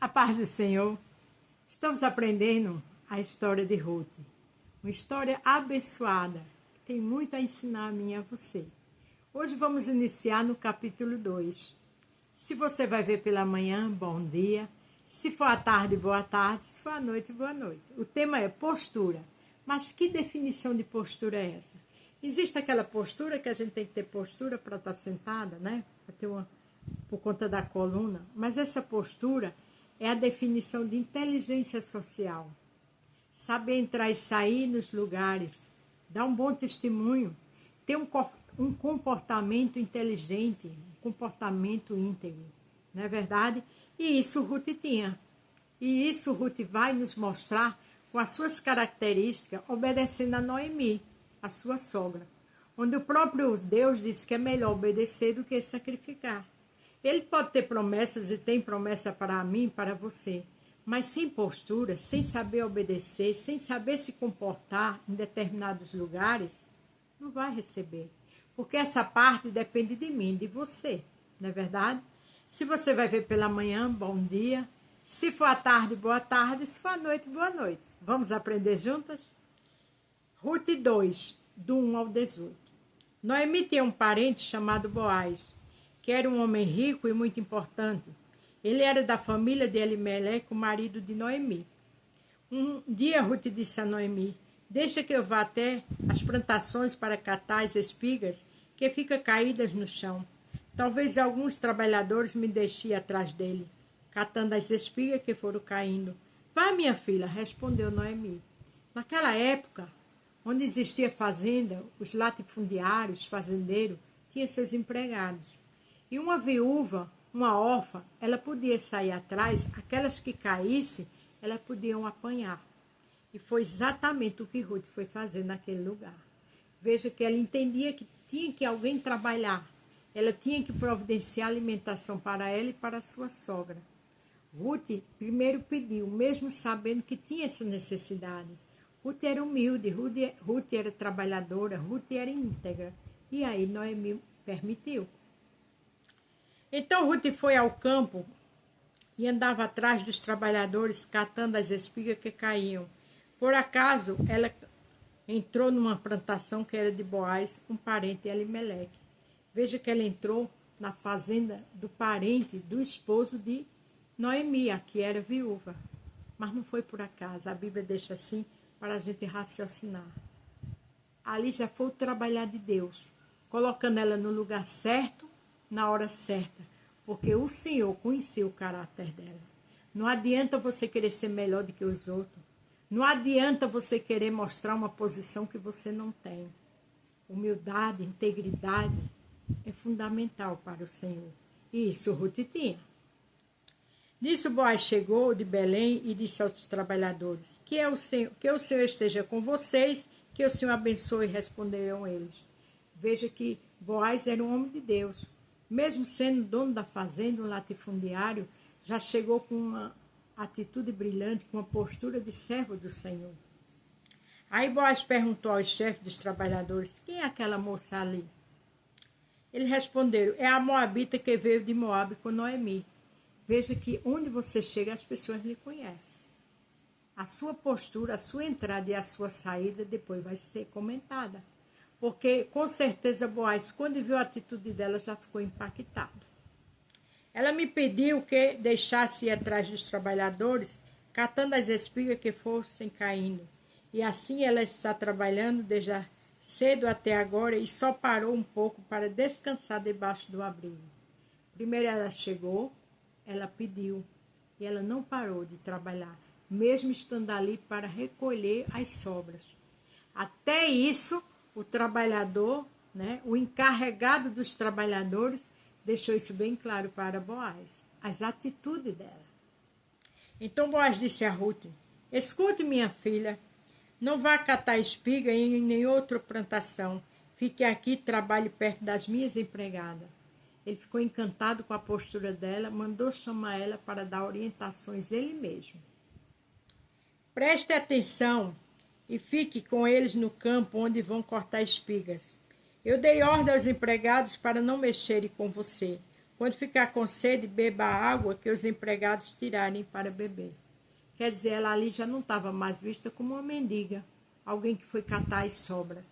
A paz do Senhor. Estamos aprendendo a história de Ruth. Uma história abençoada, que tem muito a ensinar a mim e a você. Hoje vamos iniciar no capítulo 2. Se você vai ver pela manhã, bom dia. Se for à tarde, boa tarde. Se for à noite, boa noite. O tema é postura. Mas que definição de postura é essa? Existe aquela postura que a gente tem que ter postura para estar sentada, né? Para ter por conta da coluna. Mas essa postura é a definição de inteligência social. Saber entrar e sair nos lugares, dar um bom testemunho, ter um comportamento inteligente, um comportamento íntegro. Não é verdade? E isso Ruth tinha. E isso Ruth vai nos mostrar com as suas características, obedecendo a Noemi, a sua sogra. Onde o próprio Deus disse que é melhor obedecer do que sacrificar. Ele pode ter promessas e tem promessa para mim e para você, mas sem postura, sem saber obedecer, sem saber se comportar em determinados lugares, não vai receber. Porque essa parte depende de mim, de você, não é verdade? Se você vai ver pela manhã, bom dia. Se for à tarde, boa tarde. Se for à noite, boa noite. Vamos aprender juntas? Ruth 2, do 1 ao 18. Noemi tinha um parente chamado Boaz, que era um homem rico e muito importante. Ele era da família de Elimeleque, o marido de Noemi. Um dia Ruth disse a Noemi: deixa que eu vá até as plantações para catar as espigas que ficam caídas no chão. Talvez alguns trabalhadores me deixem atrás dele, catando as espigas que foram caindo. Vá, minha filha, respondeu Noemi. Naquela época, onde existia fazenda, os latifundiários, fazendeiros, tinham seus empregados. E uma viúva, uma órfã, ela podia sair atrás, aquelas que caíssem, elas podiam apanhar. E foi exatamente o que Ruth foi fazer naquele lugar. Veja que ela entendia que tinha que alguém trabalhar. Ela tinha que providenciar alimentação para ela e para a sua sogra. Ruth primeiro pediu, mesmo sabendo que tinha essa necessidade. Ruth era humilde, Ruth era trabalhadora, Ruth era íntegra. E aí Noemi permitiu. Então Ruth foi ao campo e andava atrás dos trabalhadores, catando as espigas que caíam. Por acaso, ela entrou numa plantação que era de Boaz, um parente de Elimeleque. Veja que ela entrou na fazenda do parente, do esposo de Noemi, que era viúva. Mas não foi por acaso, a Bíblia deixa assim para a gente raciocinar. Ali já foi o trabalhar de Deus, colocando ela no lugar certo, na hora certa, porque o Senhor conhecia o caráter dela. Não adianta você querer ser melhor do que os outros. Não adianta você querer mostrar uma posição que você não tem. Humildade, integridade é fundamental para o Senhor. E isso Ruth tinha. Nisso Boaz chegou de Belém e disse aos trabalhadores: que o Senhor esteja com vocês, que o Senhor abençoe, responderam eles. Veja que Boaz era um homem de Deus. Mesmo sendo dono da fazenda, um latifundiário, já chegou com uma atitude brilhante, com uma postura de servo do Senhor. Aí Boaz perguntou aos chefes dos trabalhadores: quem é aquela moça ali? Eles responderam: é a moabita que veio de Moabe com Noemi. Veja que onde você chega, as pessoas lhe conhecem. A sua postura, a sua entrada e a sua saída depois vai ser comentada. Porque, com certeza, Boaz, quando viu a atitude dela, já ficou impactado. Ela me pediu que deixasse ir atrás dos trabalhadores, catando as espigas que fossem caindo. E assim ela está trabalhando desde cedo até agora e só parou um pouco para descansar debaixo do abrigo. Primeiro ela chegou, ela pediu, e ela não parou de trabalhar, mesmo estando ali para recolher as sobras. Até isso, o trabalhador, né, o encarregado dos trabalhadores, deixou isso bem claro para Boaz, as atitudes dela. Então Boaz disse a Ruth: escute, minha filha, não vá catar espiga em nenhuma outra plantação. Fique aqui e trabalhe perto das minhas empregadas. Ele ficou encantado com a postura dela, mandou chamar ela para dar orientações ele mesmo. Preste atenção e fique com eles no campo onde vão cortar espigas. Eu dei ordem aos empregados para não mexerem com você. Quando ficar com sede, beba a água que os empregados tirarem para beber. Quer dizer, ela ali já não estava mais vista como uma mendiga, alguém que foi catar as sobras.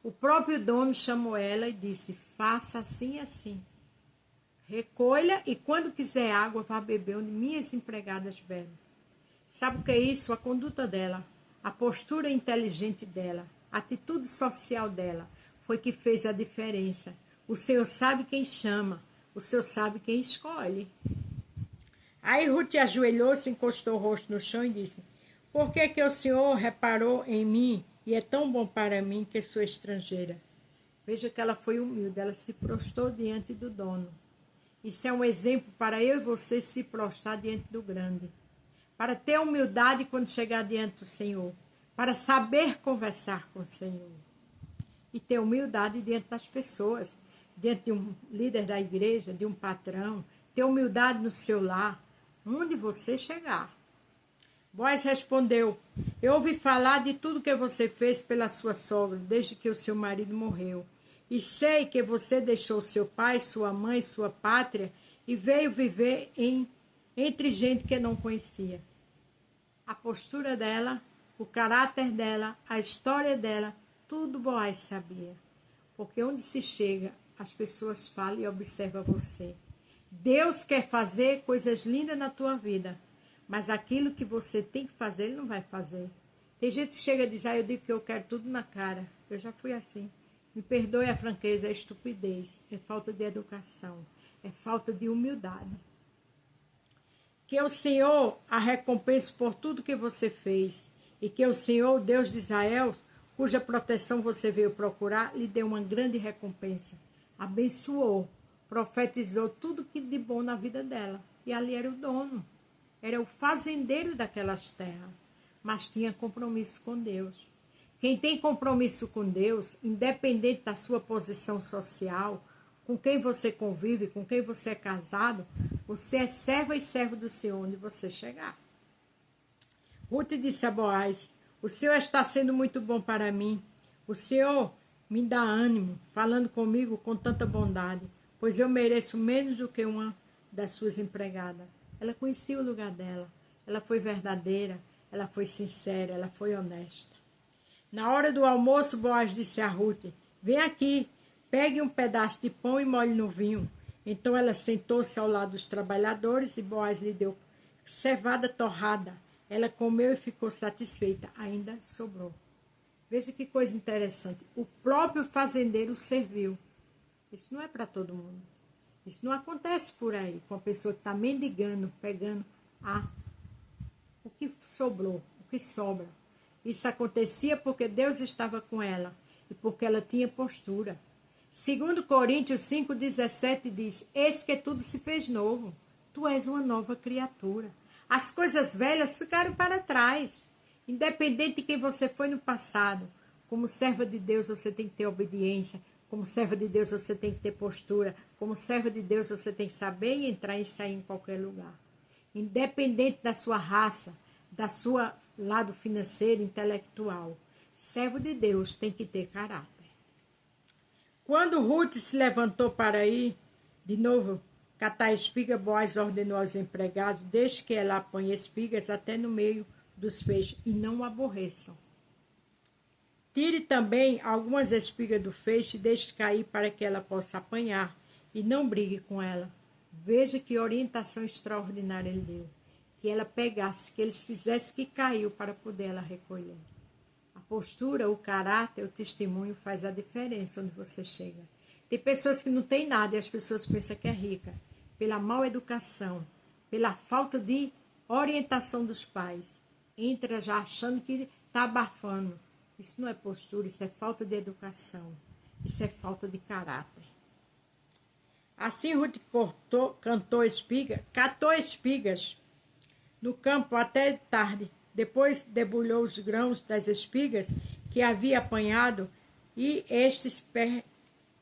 O próprio dono chamou ela e disse: faça assim e assim. Recolha e quando quiser água, vá beber onde minhas empregadas bebem. Sabe o que é isso? A conduta dela, a postura inteligente dela, a atitude social dela foi que fez a diferença. O Senhor sabe quem chama, o Senhor sabe quem escolhe. Aí Ruth ajoelhou-se, encostou o rosto no chão e disse: por que que o Senhor reparou em mim e é tão bom para mim que sou estrangeira? Veja que ela foi humilde, ela se prostrou diante do dono. Isso é um exemplo para eu e você se prostrar diante do grande. Para ter humildade quando chegar diante do Senhor. Para saber conversar com o Senhor. E ter humildade diante das pessoas. Diante de um líder da igreja, de um patrão. Ter humildade no seu lar. Onde você chegar. Boaz respondeu: eu ouvi falar de tudo que você fez pela sua sogra, desde que o seu marido morreu. E sei que você deixou seu pai, sua mãe, sua pátria e veio viver entre gente que não conhecia. A postura dela, o caráter dela, a história dela, tudo Boaz sabia. Porque onde se chega, as pessoas falam e observam você. Deus quer fazer coisas lindas na tua vida, mas aquilo que você tem que fazer, Ele não vai fazer. Tem gente que chega e diz: eu digo que eu quero tudo na cara. Eu já fui assim. Me perdoe a franqueza, é estupidez, é falta de educação, é falta de humildade. Que o Senhor a recompense por tudo que você fez e que o Senhor, Deus de Israel, cuja proteção você veio procurar, lhe dê uma grande recompensa. Abençoou, profetizou tudo que de bom na vida dela. E ali era o dono, era o fazendeiro daquelas terras, mas tinha compromisso com Deus. Quem tem compromisso com Deus, independente da sua posição social, com quem você convive, com quem você é casado, você é serva e servo do Senhor onde você chegar. Ruth disse a Boaz: o Senhor está sendo muito bom para mim. O Senhor me dá ânimo, falando comigo com tanta bondade, pois eu mereço menos do que uma das suas empregadas. Ela conhecia o lugar dela, ela foi verdadeira, ela foi sincera, ela foi honesta. Na hora do almoço, Boaz disse a Ruth: vem aqui, pegue um pedaço de pão e molhe no vinho. Então ela sentou-se ao lado dos trabalhadores e Boaz lhe deu cevada torrada. Ela comeu e ficou satisfeita, ainda sobrou. Veja que coisa interessante, o próprio fazendeiro serviu. Isso não é para todo mundo. Isso não acontece por aí, com a pessoa que está mendigando, pegando o que sobrou, o que sobra. Isso acontecia porque Deus estava com ela e porque ela tinha postura. 2 Coríntios 5,17 diz: eis que tudo se fez novo. Tu és uma nova criatura. As coisas velhas ficaram para trás. Independente de quem você foi no passado, como serva de Deus você tem que ter obediência. Como serva de Deus você tem que ter postura. Como serva de Deus você tem que saber entrar e sair em qualquer lugar. Independente da sua raça, da sua lado financeiro, intelectual. Servo de Deus tem que ter caráter. Quando Ruth se levantou para ir, de novo, catar espiga, Boaz ordenou aos empregados: deixe que ela apanhe espigas até no meio dos feixes e não o aborreçam. Tire também algumas espigas do feixe e deixe cair para que ela possa apanhar e não brigue com ela. Veja que orientação extraordinária ele deu. Que ela pegasse, que eles fizessem que caiu para poder ela recolher. A postura, o caráter, o testemunho faz a diferença onde você chega. Tem pessoas que não têm nada e as pessoas pensam que é rica. Pela mal educação, pela falta de orientação dos pais. Entra já achando que está abafando. Isso não é postura, isso é falta de educação. Isso é falta de caráter. Assim Ruth catou espigas no campo até tarde. Depois debulhou os grãos das espigas que havia apanhado e estes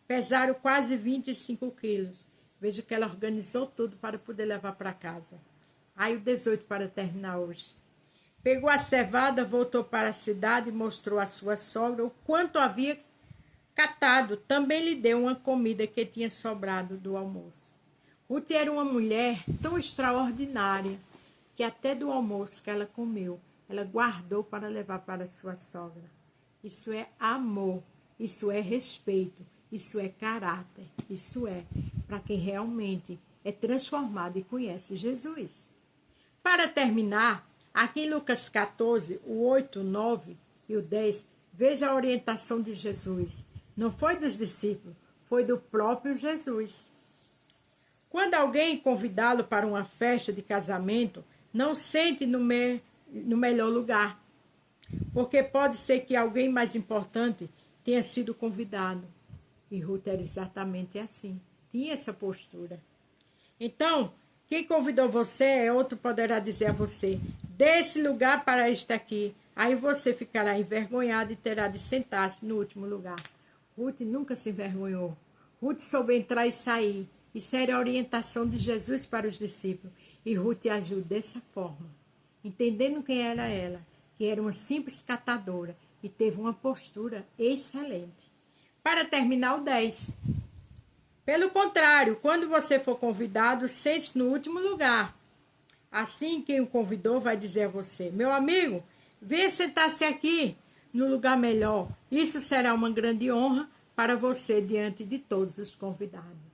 pesaram quase 25 quilos. Veja que ela organizou tudo para poder levar para casa. Aí o 18 para terminar hoje. Pegou a cevada, voltou para a cidade e mostrou à sua sogra o quanto havia catado. Também lhe deu uma comida que tinha sobrado do almoço. Ruth era uma mulher tão extraordinária que até do almoço que ela comeu, ela guardou para levar para sua sogra. Isso é amor, isso é respeito, isso é caráter, isso é para quem realmente é transformado e conhece Jesus. Para terminar, aqui em Lucas 14, o 8, o 9 e o 10, veja a orientação de Jesus. Não foi dos discípulos, foi do próprio Jesus. Quando alguém convidá-lo para uma festa de casamento, não sente no melhor lugar, porque pode ser que alguém mais importante tenha sido convidado. E Ruth era exatamente assim, tinha essa postura. Então, quem convidou você, outro poderá dizer a você, dê esse lugar para este aqui, aí você ficará envergonhado e terá de sentar-se no último lugar. Ruth nunca se envergonhou. Ruth soube entrar e sair. Isso era a orientação de Jesus para os discípulos. E Ruth agiu dessa forma, entendendo quem era ela, que era uma simples catadora e teve uma postura excelente. Para terminar, o 10. Pelo contrário, quando você for convidado, sente-se no último lugar. Assim, quem o convidou vai dizer a você, meu amigo, venha sentar-se aqui no lugar melhor. Isso será uma grande honra para você diante de todos os convidados.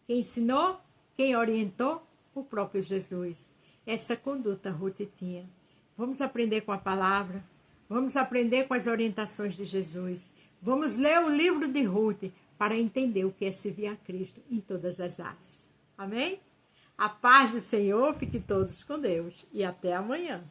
Quem ensinou? Quem orientou? O próprio Jesus. Essa conduta Ruth tinha. Vamos aprender com a palavra. Vamos aprender com as orientações de Jesus. Vamos ler o livro de Ruth para entender o que é servir a Cristo em todas as áreas. Amém? A paz do Senhor, fiquem todos com Deus e até amanhã.